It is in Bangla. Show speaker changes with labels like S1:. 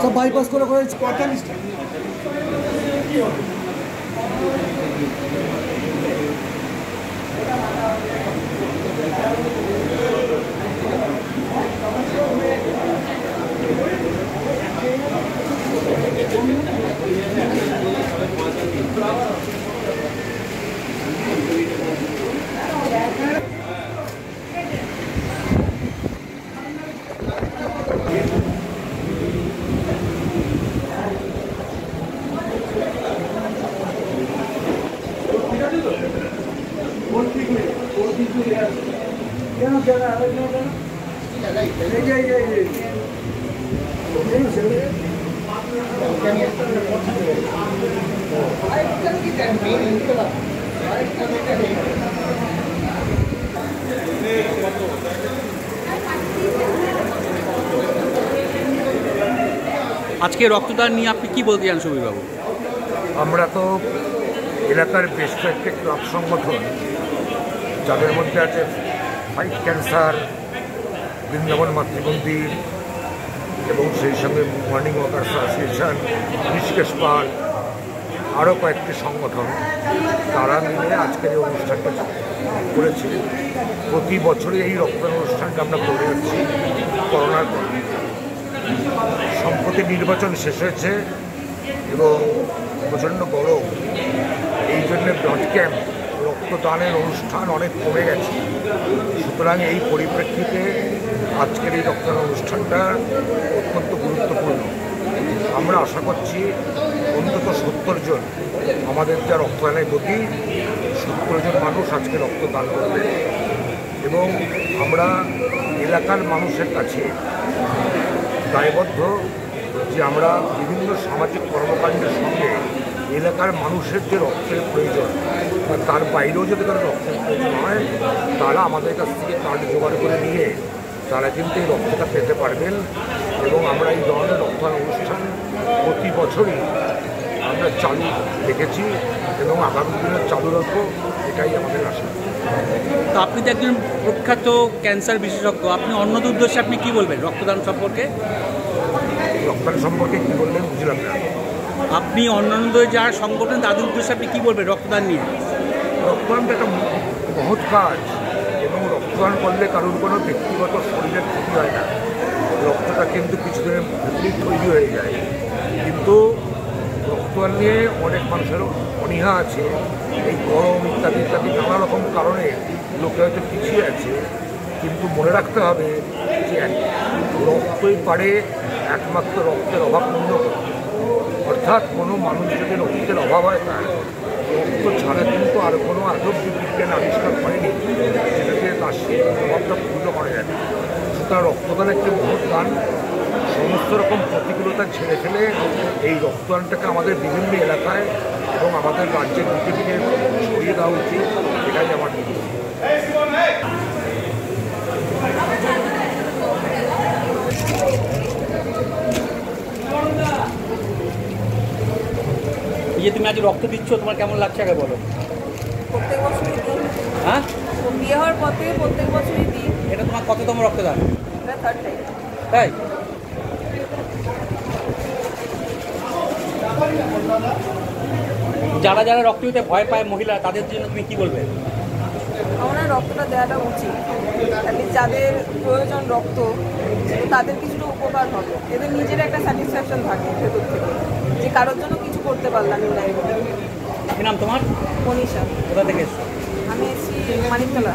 S1: सब बाईपास করে 45 টা
S2: আজকে রক্তদান নিয়ে আপনি কি বলতে চান সুবীর বাবু?
S3: আমরা তো এলাকার বেশ কয়েকটি ক্লাব সংগঠন, যাদের মধ্যে আছে ফাইট ক্যান্সার, বৃন্দাবন মাতৃমন্দির এবং সেই সঙ্গে মর্নিং ওয়াকার্স অ্যাসোসিয়েশন, ঋষিকেশ পাল, আরও কয়েকটি সংগঠন, তারা মিলে আজকের এই অনুষ্ঠানটা করেছি। প্রতি বছরই এই রক্তদান অনুষ্ঠানটা আমরা করে যাচ্ছি করোনার পর। সম্প্রতি নির্বাচন শেষ হয়েছে এবং প্রচণ্ড গরম, এই জন্যে ব্লাড ক্যাম্প, রক্ত রক্তদানের অনুষ্ঠান অনেক কমে গেছে। সুতরাং এই পরিপ্রেক্ষিতে আজকের এই রক্তদান অনুষ্ঠানটা অত্যন্ত গুরুত্বপূর্ণ। আমরা আশা করছি অন্তত 70 জন, আমাদের যা রক্তদানের গতি, 70 জন মানুষ আজকে রক্তদান করবে এবং আমরা এলাকার মানুষের কাছে দায়বদ্ধ যে আমরা বিভিন্ন সামাজিক কর্মকাণ্ডের সঙ্গে এলাকার মানুষের যে রক্তের প্রয়োজন বা তার বাইরেও যদি তারা রক্তের প্রয়োজন হয়, তারা আমাদের কাছ থেকে কার্ড জোগাড় করে নিয়ে তারা কিন্তু এই রক্তটা পেতে পারবেন। এবং আমরা এই ধরনের রক্তদান অনুষ্ঠান প্রতি বছরই আমরা চালু রেখেছি এবং আগামী দিনে চালু রাখবো, এটাই আমাদের আশা।
S2: তো আপনি তো একজন প্রখ্যাত ক্যান্সার বিশেষজ্ঞ, আপনি অন্যদের উদ্দেশ্যে আপনি কী বলবেন রক্তদান সম্পর্কে?
S3: রক্তদান সম্পর্কে কী বললেন বুঝলাম না।
S2: আপনি অন্যান্যদের যারা সংগঠন তাদের উদ্দেশ্যে আপনি কী বলবেন রক্তদান নিয়ে?
S3: রক্তদানটা একটা মহৎ কাজ এবং রক্তদান করলে কারোর কোনো ব্যক্তিগত শরীরের ক্ষতি হয় না। রক্তটা কিন্তু কিছুদিনের মধ্যেই তৈরি হয়ে যায়। কিন্তু রক্তদান নিয়ে অনেক মানুষের অনীহা আছে। এই গরম ইত্যাদি ইত্যাদি নানা রকম কারণে লোকে হয়তো পিছিয়ে আছে। কিন্তু মনে রাখতে হবে যে রক্তই পারে একমাত্র রক্তের অভাব পূর্ণ করতে। অর্থাৎ কোনো মানুষ যদি রক্তের অভাব হয়, তার রক্ত ছাড়া কিন্তু আর কোনো আদব বিজ্ঞান আবিষ্কার করেনি যেটাকে তার সেই অভাবটা পূর্ণ করা যাবে। সুতরাং রক্তদান একটি মহৎ দান। সমস্ত রকম প্রতিকূলতা ছেড়ে ফেলে এই রক্তদানটাকে আমাদের বিভিন্ন এলাকায় এবং আমাদের রাজ্যের দিকে দিকে ছড়িয়ে দেওয়া উচিত, এটাই আমার নির্দেশ।
S2: যে তুমি আজ রক্ত দিচ্ছ, তোমার কেমন লাগছে আগে বলো?
S4: প্রত্যেক বছরই দিই।
S2: হ্যাঁ,
S4: বিয়ে হওয়ার পর থেকে প্রত্যেক বছরই দিই।
S2: এটা তোমার কততম রক্তদান?
S4: এটা থার্ড টাইম।
S2: তাই যারা যারা রক্ত দিতে ভয় পায় মহিলা, তাদের জন্য তুমি কি বলবে?
S4: আমার রক্তটা দেওয়াটা উচিত। যাদের প্রয়োজন রক্ত, তাদের কিছুটা উপকার হবে। এদের নিজের একটা স্যাটিসফ্যাকশন থাকে ভেতর থেকে যে কারোর জন্য কিছু করতে পারলাম লাইফে।
S2: কি নাম তোমার?
S4: মনীষা।
S2: কোথা থেকে এসছো?
S4: আমি এসেছি মানিকতলা।